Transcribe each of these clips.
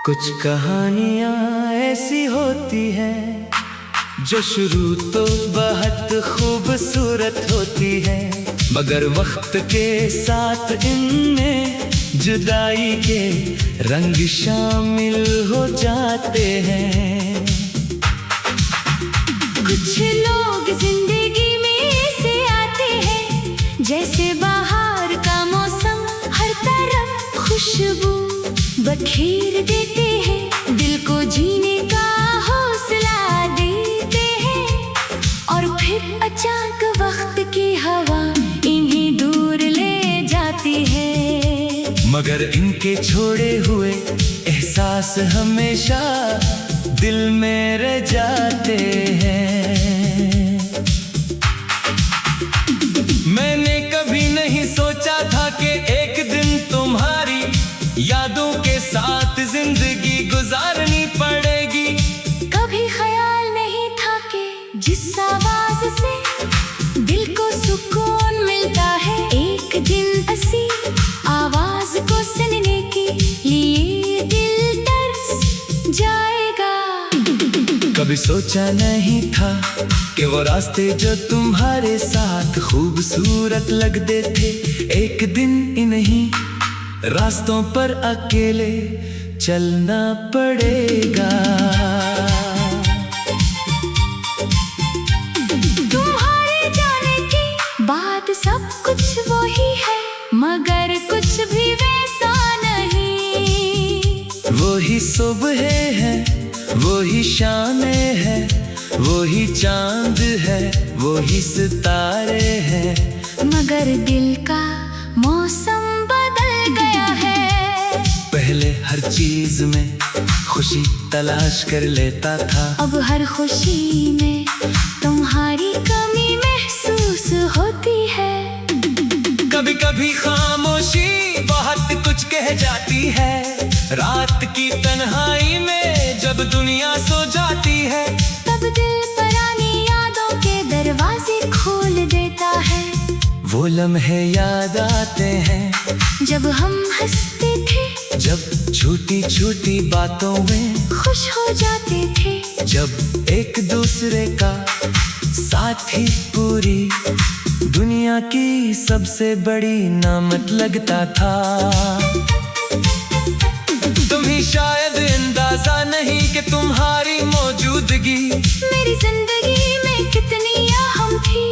कुछ कहानियाँ ऐसी होती हैं जो शुरू तो बहुत खूबसूरत होती है, मगर वक्त के साथ इनमें जुदाई के रंग शामिल हो जाते हैं। कुछ लोग जिंदगी में ऐसे आते हैं जैसे बाहर का मौसम, हर तरफ खुशबू बखेर देते हैं, दिल को जीने का हौसला देते हैं, और फिर अचानक वक्त की हवा इन्हें दूर ले जाती है। मगर इनके छोड़े हुए एहसास हमेशा दिल में रह जाते हैं। मैंने कभी नहीं सोचा था कि एक दिन तुम्हारी यादों के साथ जिंदगी गुजारनी पड़ेगी। कभी ख्याल नहीं था कि जिस आवाज से दिल को सुकून मिलता है, एक दिन ऐसी आवाज को सुनने के लिए दिल तरस जाएगा। कभी सोचा नहीं था कि वो रास्ते जो तुम्हारे साथ खूबसूरत लगते थे, एक दिन इन्हीं रास्तों पर अकेले चलना पड़ेगा। तुम्हारे जाने के बाद सब कुछ वही है, मगर कुछ भी वैसा नहीं। वही सुबह है, वही शामें है, वही चांद है, वही सितारे हैं, मगर दिल का मौसम बदल गया है। पहले हर चीज में खुशी तलाश कर लेता था, अब हर खुशी में तुम्हारी कमी महसूस होती है। कभी कभी खामोशी बहुत कुछ कह जाती है, रात की तन्हाई में जब दुनिया सो जाती है, तब दिल पुरानी यादों के दरवाजे खोल देता है। वो लम्हे याद आते हैं जब हम हंसते थे, जब छोटी छोटी बातों में खुश हो जाते थे, जब एक दूसरे का साथ ही पूरी दुनिया की सबसे बड़ी नामत लगता था। तुम्हें शायद अंदाजा नहीं कि तुम्हारी मौजूदगी मेरी जिंदगी में कितनी अहम थी।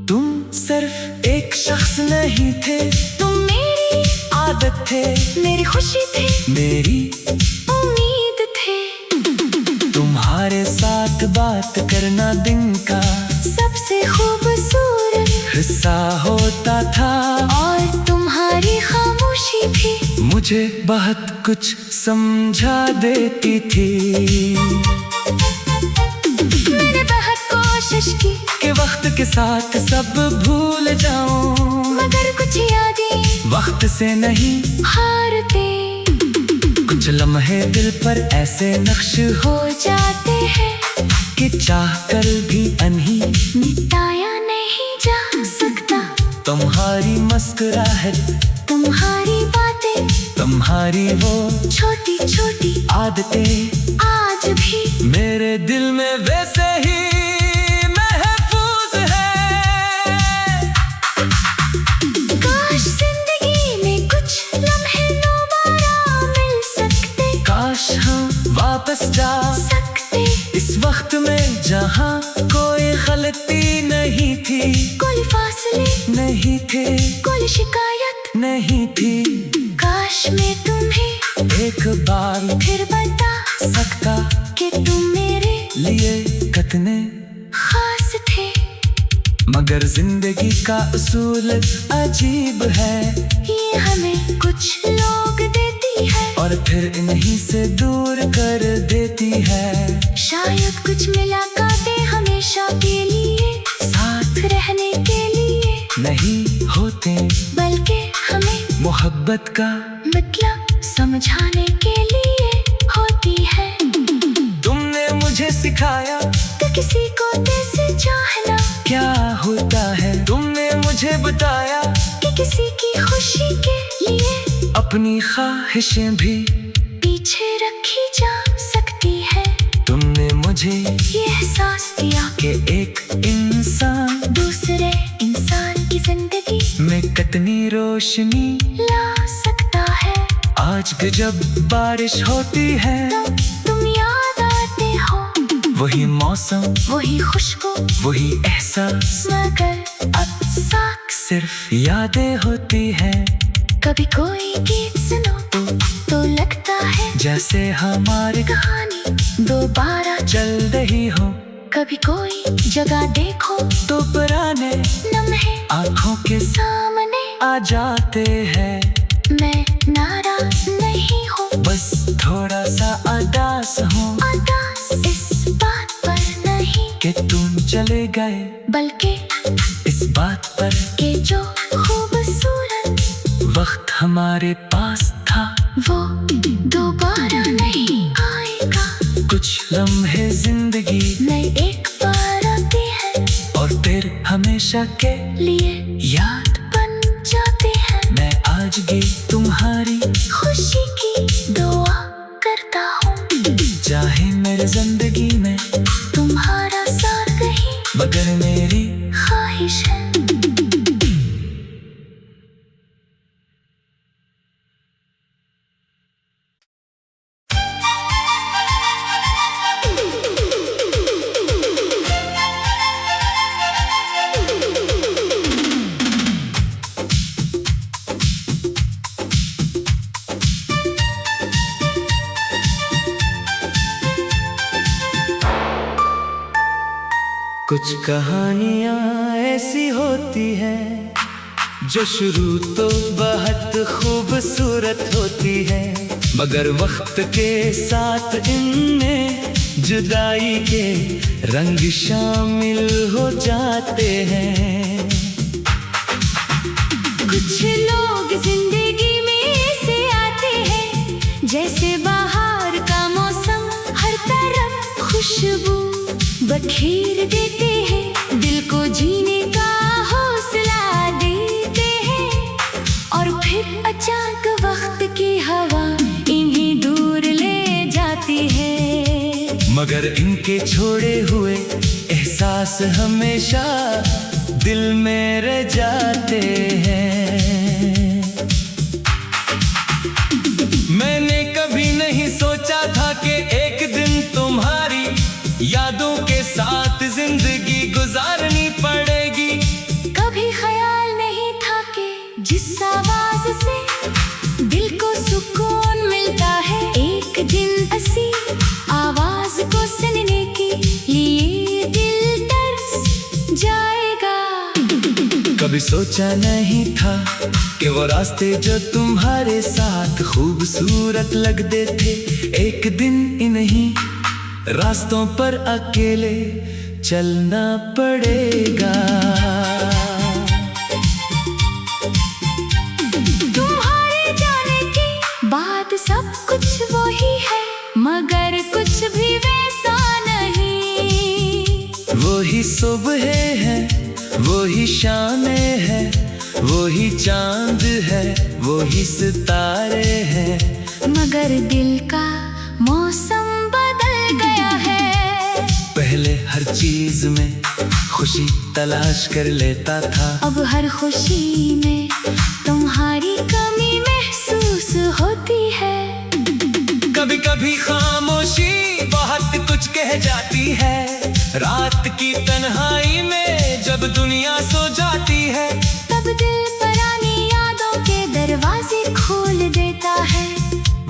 तुम सिर्फ एक शख्स नहीं थे, तुम मेरी आदत थे, मेरी खुशी थे, मेरी उम्मीद थे। तुम्हारे साथ बात करना दिन का सबसे खूबसूरत हिस्सा होता था, और तुम्हारी खामोशी भी मुझे बहुत कुछ समझा देती थी। मैंने बहुत कोशिश की कि वक्त के साथ सब भूल जाऊं, मगर कुछ यादें वक्त से नहीं हारते कुछ लम्हे दिल पर ऐसे नक्श हो जाते हैं कि चाह कर भी अनही मिटाया नहीं जा सकता। तुम्हारी मुस्कुराहट, तुम्हारी बातें, तुम्हारी वो छोटी छोटी आदतें आज भी मेरे दिल में वैसे ही महफूज है। काश जिंदगी में कुछ लम्हे दोबारा मिल सकते, काश हम वापस जा सकते इस वक्त में जहाँ कोई गलती नहीं थी, कोई फासले नहीं थे, कोई शिकायत नहीं थी। काश मैं तुम्हें एक बार फिर बता सकता कि तुम मेरे लिए कितने खास थे। मगर जिंदगी का उसूल अजीब है, ये हमें कुछ लोग देती है और फिर इन्हीं से दूर कर देती है। शायद कुछ मुलाकातें हमेशा के लिए साथ रहने के लिए नहीं होते, बल्कि हमें मोहब्बत का मतलब समझाने के लिए होती है। तुमने मुझे सिखाया तो किसी को कैसे चाहना क्या होता है, तुमने मुझे बताया कि किसी की खुशी के लिए अपनी ख्वाहिशें भी पीछे पीछे रखी जा सकती है। तुमने मुझे ये एहसास दिया कि एक इंसान दूसरे इंसान की जिंदगी में कितनी रोशनी ला सकता है। आज भी जब बारिश होती है तो तुम याद आते हो, वही मौसम, वही खुशबू, वही एहसास, मगर अब सिर्फ यादें होती हैं। कभी कोई गीत सुनो तो लगता है जैसे हमारी कहानी दोबारा चल रही हो। कभी कोई जगह देखो तो पुराने लम्हे आंखों के सामने आ जाते हैं। मैं नाराज नहीं हूँ, बस थोड़ा सा उदास हूँ उदास इस बात पर नहीं कि तुम चले गए, बल्कि इस बात पर कि जो खूबसूरत वक्त हमारे पास था वो दोबारा नहीं आएगा। कुछ लम्हे जिंदगी मैं एक बार आती है और फिर हमेशा के लिए याद बन जाती है। मैं आज भी तुम्हारी खुशी की दुआ करता हूँ, चाहे मेरे जिंदगी में तुम्हारा साथ कहीं मगर मेरी ख्वाहिश है। कुछ कहानियाँ ऐसी होती हैं जो शुरू तो बहुत खूबसूरत होती है, मगर वक्त के साथ इनमें जुदाई के रंग शामिल हो जाते हैं। कुछ लोग जिंदगी में ऐसे आते हैं जैसे बाहर का मौसम, हर तरफ खुशबू बखेर देते हैं, दिल को जीने का हौसला देते हैं। और फिर अचानक वक्त की हवा इन्हें दूर ले जाती है, मगर इनके छोड़े हुए एहसास हमेशा दिल में रह जाते हैं। मैंने कभी नहीं सोचा था कि एक दिन तुम्हारी यादों के साथ जिंदगी गुजारनी पड़ेगी। कभी ख्याल नहीं था कि जिस आवाज से दिल को सुकून मिलता है, एक दिन ऐसी आवाज को सुनने के लिए दिल तरस जाएगा। कभी सोचा नहीं था कि वो रास्ते जो तुम्हारे साथ खूबसूरत लगते थे, एक दिन इन्हीं रास्तों पर अकेले चलना पड़ेगा। तुम्हारे जाने के बाद सब कुछ वही है, मगर कुछ भी वैसा नहीं। वही सुबह है, वही शामें है, वही चांद है, वही सितारे हैं, मगर दिल का मौसम बदल गया है। पहले हर चीज में खुशी तलाश कर लेता था, अब हर खुशी में तुम्हारी कमी महसूस होती है। कभी कभी खामोशी बहुत कुछ कह जाती है, रात की तन्हाई में जब दुनिया सो जाती है, तब दिल पुरानी यादों के दरवाजे खोल देता है।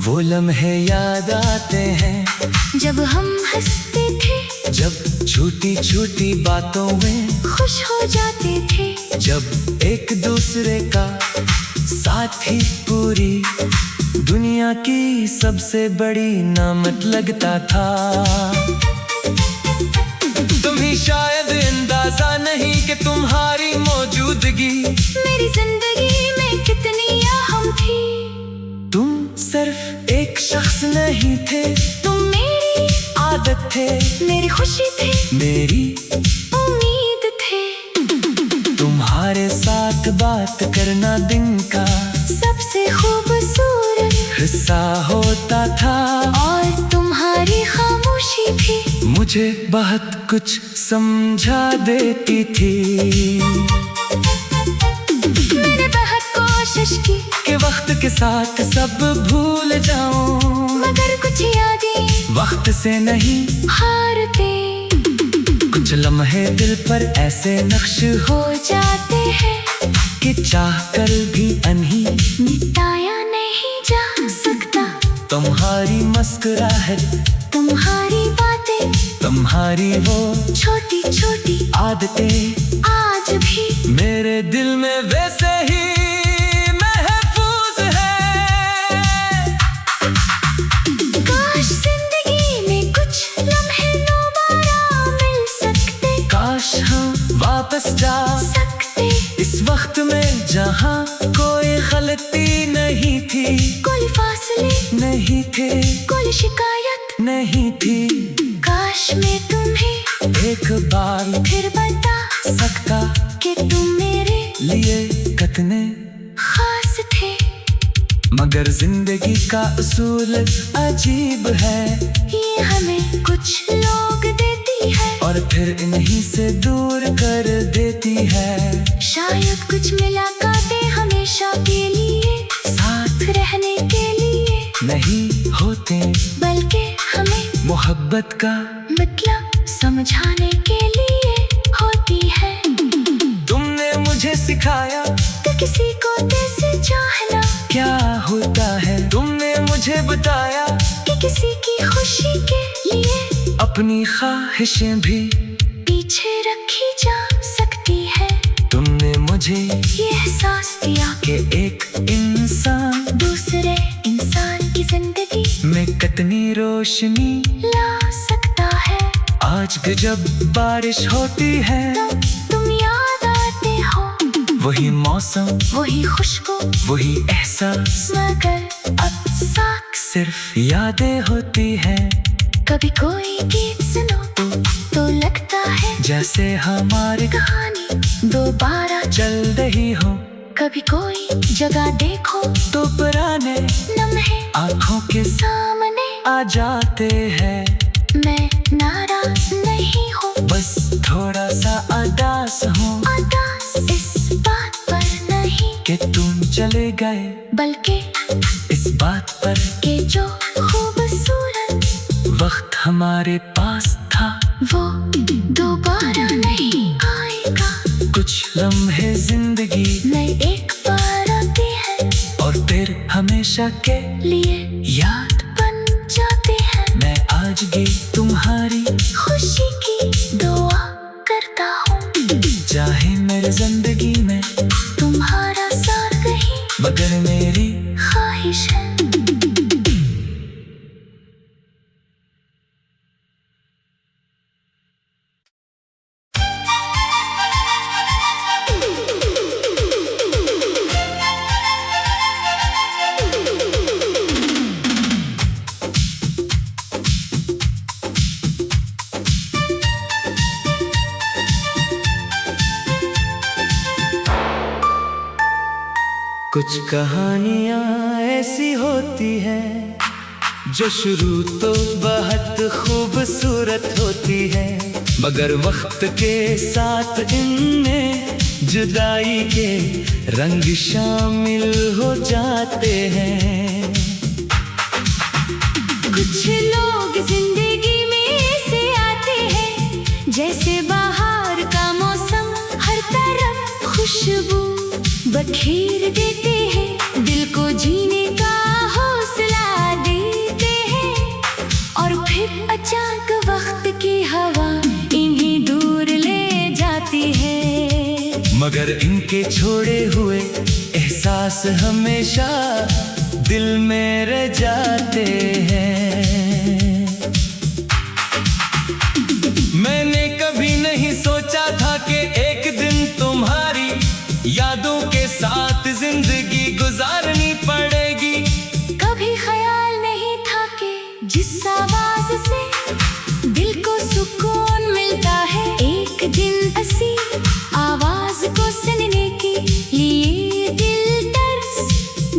वो लम्हे याद आते हैं जब हम हंसते थे, जब छोटी छोटी बातों में खुश हो जाते थे, जब एक दूसरे का साथ ही पूरी दुनिया की सबसे बड़ी नामत लगता था। तुम्हें शायद अंदाजा नहीं कि तुम्हारी मौजूदगी मेरी जिंदगी में कितनी अहम थी। तुम सिर्फ एक शख्स नहीं थे, तुम मेरी आदत थे, मेरी खुशी थे, मेरी उम्मीद थे। तुम्हारे साथ बात करना दिन का सबसे खूबसूरत हिस्सा होता था, और तुम्हारी खामोशी भी मुझे बहुत कुछ समझा देती थी। मैंने बहुत कोशिश की कि वक्त के साथ सब भूल जाऊं, मगर कुछ यादें वक्त से नहीं हारते कुछ लम्हे दिल पर ऐसे नक्श हो जाते हैं कि चाह कर भी अनही मिटाया नहीं जा सकता। तुम्हारी मुस्कुराहट, तुम्हारी बातें, तुम्हारी वो छोटी छोटी आदतें आज भी मेरे दिल में वैसे ही महफूज है। काश जिंदगी में कुछ लम्हे दोबारा मिल सकते, काश हम वापस जा सकते इस वक्त में जहाँ कोई गलती नहीं थी, कोई फासले नहीं थे, कोई शिकायत नहीं थी। काश मैं तुम्हें एक बार फिर बता सकता कि तुम मेरे लिए कितने खास थे। मगर जिंदगी का उसूल अजीब है, ये हमें कुछ लोग देती है और फिर इन्हीं से दूर कर देती है। शायद कुछ मुलाकातें हमेशा के लिए साथ रहने के लिए नहीं होते, बल्कि हमें मोहब्बत का मतलब समझाने के लिए होती है। तुमने मुझे सिखाया तो किसी को कैसे चाहना, क्या होता है, तुमने मुझे बताया कि किसी की खुशी के लिए अपनी ख्वाहिशें भी पीछे रखी जा सकती है। तुमने मुझे ये एहसास दिया कि एक इंसान दूसरे इंसान की जिंदगी में कितनी रोशनी ला सकता है। आज भी जब बारिश होती है, तब तुम याद आते हो, वही मौसम, वही खुशबू, वही एहसास, मगर अब साथ सिर्फ यादें होती हैं। कभी कोई गीत सुनो तो लगता है जैसे हमारी कहानी दोबारा चल रही हो, कभी कोई जगह देखो तो पुराने लम्हे आंखों के सामने आ जाते हैं। मैं नाराज नहीं हूँ, बस थोड़ा सा उदास हूँ उदास इस बात पर नहीं कि तुम चले गए, बल्कि इस बात पर कि जो खूबसूरत वक्त हमारे पास था वो दोबारा नहीं आएगा। कुछ लम्हे जिंदगी मैं एक बार आती है और फिर हमेशा के लिए याद बन जाते हैं। मैं आज भी तुम्हारी खुशी की दुआ करता हूँ, चाहे मेरी जिंदगी में तुम्हारा साथ कहीं मगर मेरी ख्वाहिश है। कुछ कहानियाँ ऐसी होती हैं जो शुरू तो बहुत खूबसूरत होती है, मगर वक्त के साथ इनमें जुदाई के रंग शामिल हो जाते हैं। कुछ लोग जिंदगी में ऐसे आते हैं जैसे बाहर का मौसम, हर तरफ खुशबू बखेर देते हैं, दिल को जीने का हौसला देते हैं, और फिर अचानक वक्त की हवा इन्हें दूर ले जाती है। मगर इनके छोड़े हुए एहसास हमेशा दिल में रह जाते हैं। मैंने कभी नहीं सोचा था कि एक दिन तुम्हारी यादों के साथ जिंदगी गुजारनी पड़ेगी। कभी ख्याल नहीं था कि जिस आवाज से दिल को सुकून मिलता है, एक दिन ऐसी आवाज को सुनने के लिए दिल तरस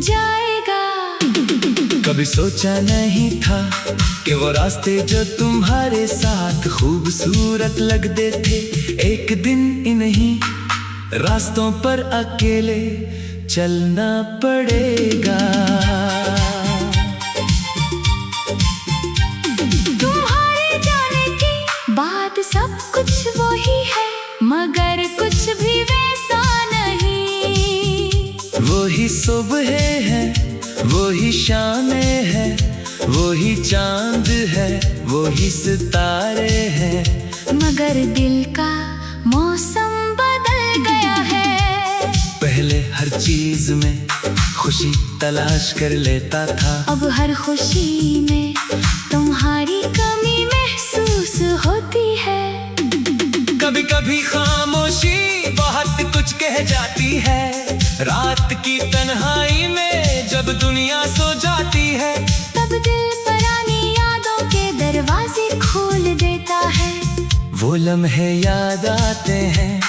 जाएगा। कभी सोचा नहीं था कि वो रास्ते जो तुम्हारे साथ खूबसूरत लगते थे, एक दिन इन्हीं रास्तों पर अकेले चलना पड़ेगा। तुम्हारे जाने की बात सब कुछ वही है, मगर कुछ भी वैसा नहीं। वही सुबह है, वही शामें है, वही चांद है, वही सितारे हैं, मगर दिल का मौसम बदल गया है। पहले हर चीज में खुशी तलाश कर लेता था, अब हर खुशी में तुम्हारी कमी महसूस होती है। कभी कभी खामोशी बहुत कुछ कह जाती है, रात की तन्हाई में जब दुनिया सो जाती है, तब दिल पुरानी यादों के दरवाजे खोल देता है। वो लम्हे याद आते हैं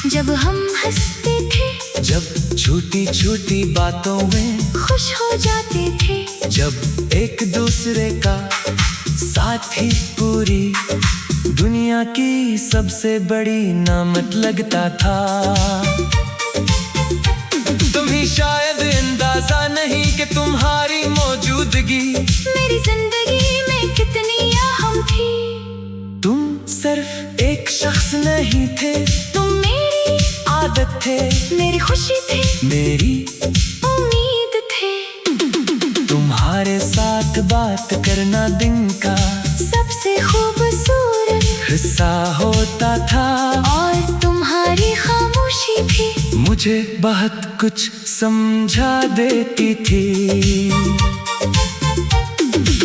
जब हम हंसते थे, जब छोटी छोटी बातों में खुश हो जाते थे, जब एक दूसरे का साथ ही पूरी दुनिया की सबसे बड़ी नामत लगता था। तुम्हें शायद अंदाजा नहीं कि तुम्हारी मौजूदगी मेरी जिंदगी में कितनी अहम थी। तुम सिर्फ एक शख्स नहीं थे, तुम मेरी आदत थे, मेरी खुशी थे, मेरी उम्मीद थे। तुम्हारे साथ बात करना दिन का सबसे खूबसूरत हिस्सा होता था, और तुम्हारी खामोशी भी मुझे बहुत कुछ समझा देती थी।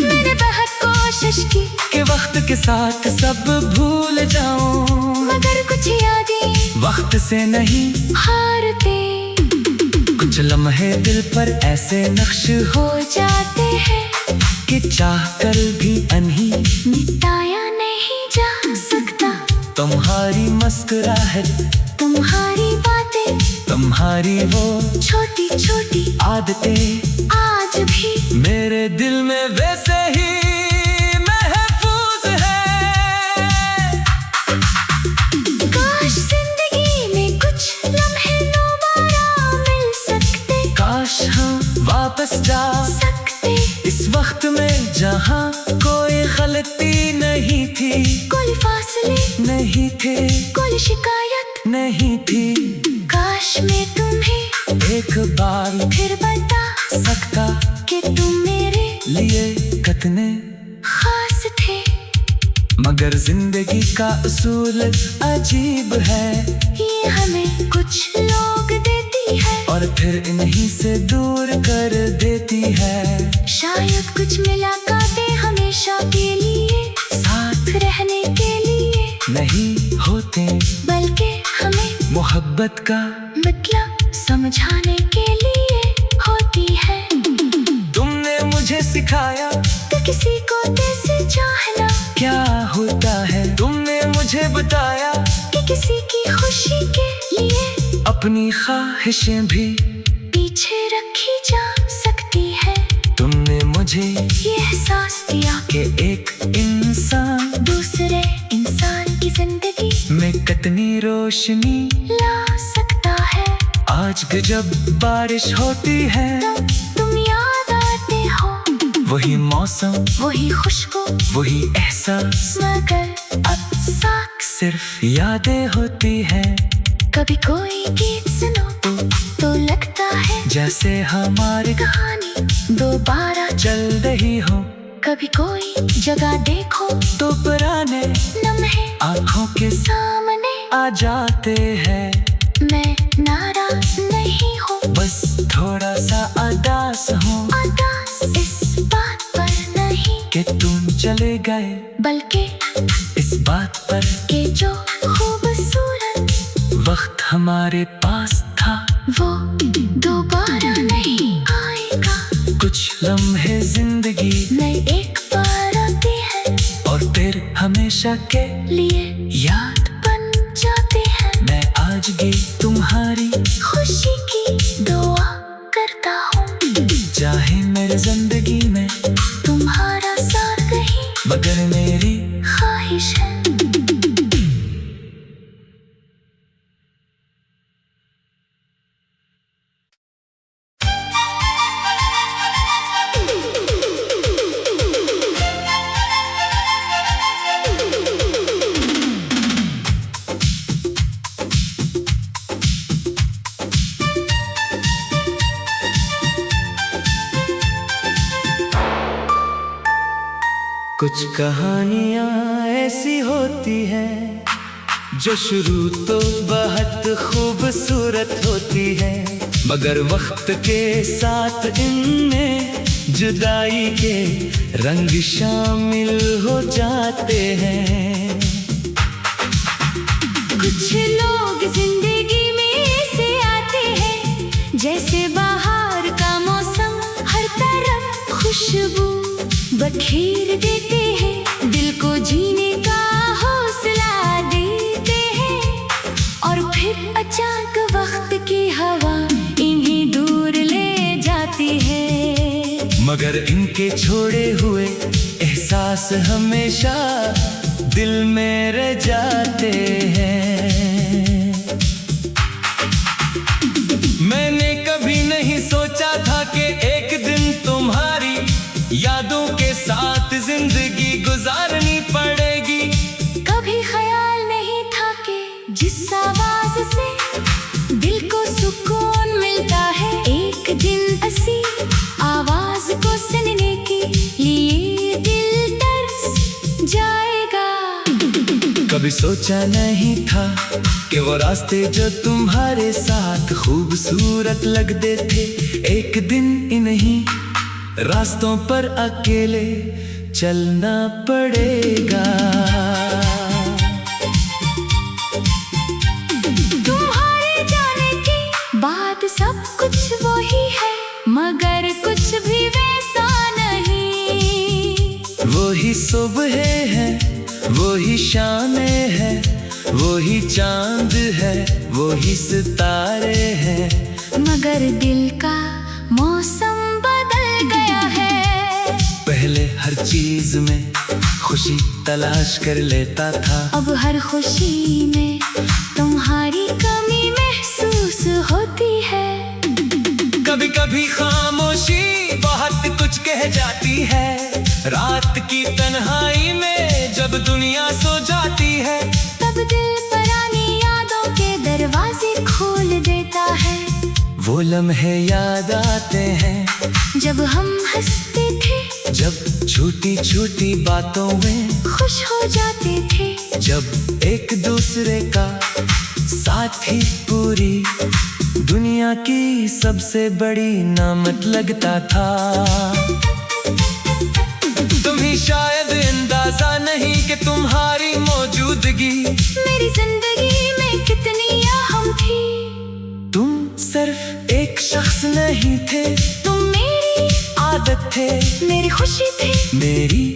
मैंने बहुत कोशिश की कि वक्त के साथ सब भूल जाऊं, मगर कुछ यादें वक्त से नहीं हारते कुछ लम्हे दिल पर ऐसे नक्श हो जाते हैं कि चाह कर भी अनही मिटाया नहीं जा सकता। तुम्हारी मुस्कुराहट, तुम्हारी बातें, तुम्हारी वो छोटी छोटी आदतें आज भी मेरे दिल में वैसे ही महफूज है। काश जिंदगी में कुछ लम्हे दोबारा मिल सकते, काश हम वापस जा सकते। इस वक्त में जहाँ कोई गलती नहीं थी, कोई फासले नहीं थे, कोई शिकायत नहीं थी। काश मैं तुम्हें एक बार फिर बता सकता कि तुम मेरे लिए कितने खास थे। मगर जिंदगी का उसूल अजीब है, ये हमें कुछ लोग देती है और फिर इन्हीं से दूर कर देती है। शायद कुछ मुलाकातें हमेशा के लिए साथ रहने के लिए नहीं होते, बल्कि हमें मोहब्बत का मतलब समझाने के लिए होती है। तुमने मुझे सिखाया तो किसी को कैसे चाहना क्या होता है, तुमने मुझे बताया कि किसी की खुशी के लिए अपनी ख्वाहिशें भी पीछे रखी जा सकती है। तुमने मुझे ये एहसास दिया कि एक इंसान दूसरे इंसान की जिंदगी में कितनी रोशनी ला सकता है। आज भी जब बारिश होती है, तो तुम याद आते हो, वही मौसम, वही खुशबू, वही एहसास, मगर अब साथ सिर्फ यादें होती हैं। कभी कोई गीत सुनो तो लगता है जैसे हमारी कहानी दोबारा चल रही हो, कभी कोई जगह देखो तो पुराने लम्हे आंखों के सामने आ जाते हैं। मैं नाराज नहीं हूँ, बस थोड़ा सा उदास हूँ उदास इस बात पर नहीं कि तुम चले गए, बल्कि इस बात पर कि जो खूबसूरत वक्त हमारे पास था वो दोबारा नहीं आएगा। कुछ लम्हे जिंदगी मैं एक बार आती है और फिर हमेशा के लिए याद बन जाते हैं। मैं आज भी तुम्हारी खुशी की दुआ करता हूँ, चाहे मेरी जिंदगी में कुछ कहानियां ऐसी होती हैं जो शुरू तो बहुत खूबसूरत होती है, मगर वक्त के साथ इनमें जुदाई के रंग शामिल हो जाते हैं। कुछ लोग जिंदगी में ऐसे आते हैं, जैसे बाहर का मौसम हर तरफ खुशबू बखेर देते हैं, दिल को जीने का हौसला देते हैं, और फिर अचानक वक्त की हवा इन्हें दूर ले जाती है। मगर इनके छोड़े हुए एहसास हमेशा दिल में रह जाते हैं। मैंने कभी नहीं सोचा था कि एक दिन तुम्हारी यादों के साथ जिंदगी गुजारनी पड़ेगी। कभी ख्याल नहीं था कि जिस आवाज से दिल को सुकून मिलता है, एक दिन ऐसी आवाज को सुनने के लिए दिल तरस जाएगा। कभी सोचा नहीं था कि वो रास्ते जो तुम्हारे साथ खूबसूरत लगते थे, एक दिन इन्हीं रास्तों पर अकेले चलना पड़ेगा। तुम्हारे जाने के बाद सब कुछ वही है, मगर कुछ भी वैसा नहीं। वही सुबह है, वही शामें है, वही चांद है, वही सितारे हैं, मगर दिल का मौसम बदल गया है। पहले हर चीज में खुशी तलाश कर लेता था, अब हर खुशी में तुम्हारी कमी महसूस होती है। कभी कभी खामोशी बहुत कुछ कह जाती है, रात की तन्हाई में जब दुनिया सो जाती है, तब दिल पुरानी यादों के दरवाजे खोल देता है। वो लम्हे याद आते हैं जब हम हंसते थे, जब छोटी छोटी बातों में खुश हो जाते थे, जब एक दूसरे का साथ ही पूरी दुनिया की सबसे बड़ी नामत लगता था। तुम्हें शायद अंदाजा नहीं कि तुम्हारी मौजूदगी मेरी जिंदगी में कितनी अहम थी। तुम सिर्फ एक शख्स नहीं थे, तुम मेरी आदत थे, मेरी खुशी थे, मेरी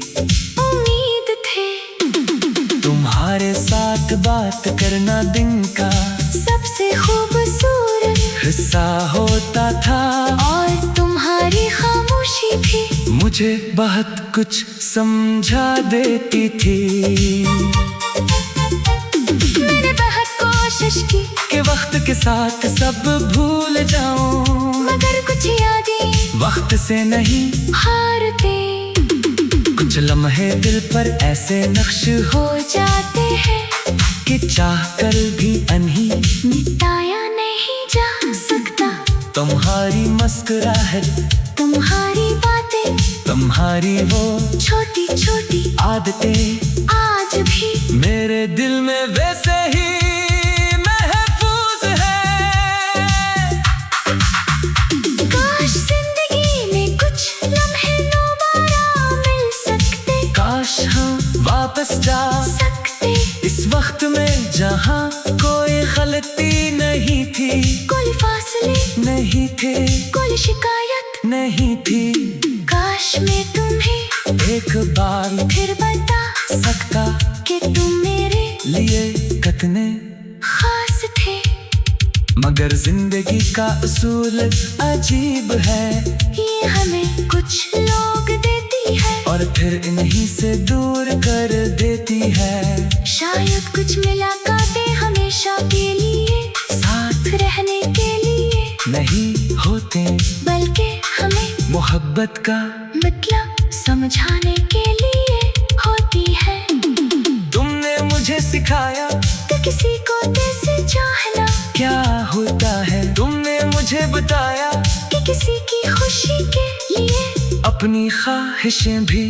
उम्मीद थे। तुम्हारे साथ बात करना दिन का सबसे खूबसूरत हिस्सा होता था, और तुम्हारी खामोशी भी मुझे बहुत कुछ समझा देती थी। मैंने बहुत कोशिश की कि वक्त के साथ सब भूल जाऊं, मगर कुछ यादें वक्त से नहीं हारते कुछ लम्हे दिल पर ऐसे नक्श हो जाते हैं कि चाह कर भी अनही मिटाया नहीं जा सकता। तुम्हारी मुस्कुराहट, तुम्हारी बातें, तुम्हारी वो छोटी छोटी आदतें आज भी मेरे दिल में वैसे ही महफूज है। काश जिंदगी में कुछ लम्हे दोबारा मिल सकते, काश हम वापस जा सकते इस वक्त में जहाँ कोई गलती नहीं थी, कोई फासले नहीं थे, कोई शिकायत नहीं थी। काश मैं तुम्हें एक बार फिर बता सकता कि तुम मेरे लिए कितने खास थे। मगर जिंदगी का उसूल अजीब है, ये हमें कुछ लोग देती है और फिर इन्हीं से दूर कर देती है। शायद कुछ मुलाकातें हमेशा के लिए साथ रहने के लिए नहीं होते, बल्कि हमें मोहब्बत का मतलब समझाने के लिए होती है। तुमने मुझे सिखाया तो किसी को कैसे चाहना क्या होता है, तुमने मुझे बताया कि किसी की खुशी के लिए अपनी ख्वाहिशें भी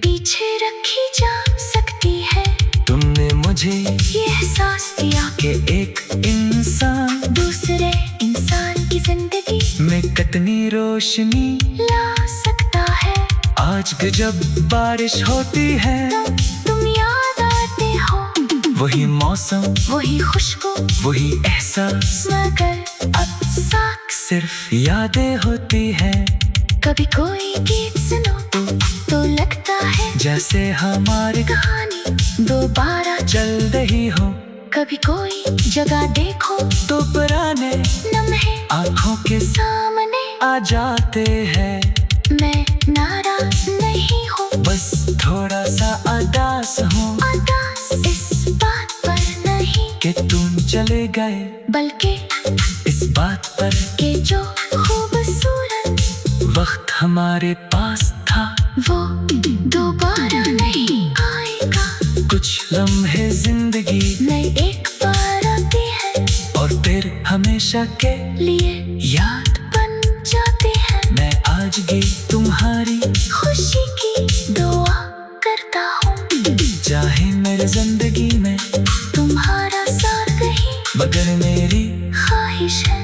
पीछे पीछे रखी जा सकती है। तुमने मुझे ये एहसास दिया कि एक इंसान दूसरे इंसान की जिंदगी में कितनी रोशनी ला सकता है। आज भी जब बारिश होती है तब तुम याद आते हो, वही मौसम, वही खुशबू, वही एहसास, मगर अब साथ सिर्फ यादें होती हैं। कभी कोई गीत सुनो तो लगता है जैसे हमारी कहानी दोबारा चल रही हो। कभी कोई जगह देखो तो पुराने लम्हे आंखों के सामने आ जाते हैं। मैं नाराज नहीं हूँ, बस थोड़ा सा उदास हूँ उदास इस बात पर नहीं कि तुम चले गए, बल्कि इस बात पर कि जो खूबसूरत वक्त हमारे पास था वो दोबारा नहीं आएगा। कुछ लम्हे जिंदगी नई एक बार आती है और फिर हमेशा के लिए याद बन जाती है। मैं आज भी तुम्हारी खुशी की दुआ करता हूँ, चाहे मेरी जिंदगी में तुम्हारा साथ कहीं मगर मेरी ख्वाहिश है।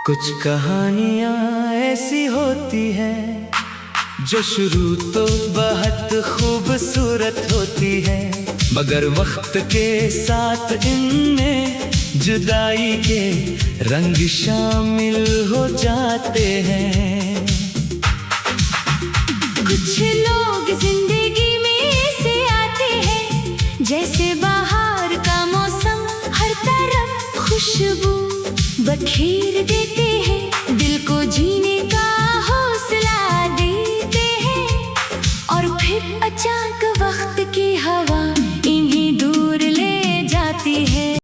कुछ कहानियाँ ऐसी होती हैं जो शुरू तो बहुत खूबसूरत होती है, मगर वक्त के साथ इनमें जुदाई के रंग शामिल हो जाते हैं। कुछ लोग जिंदगी में ऐसे आते हैं जैसे बाहर का मौसम, हर तरफ खुशबू बखेर देते हैं, दिल को जीने का हौसला देते हैं। और फिर अचानक वक्त की हवा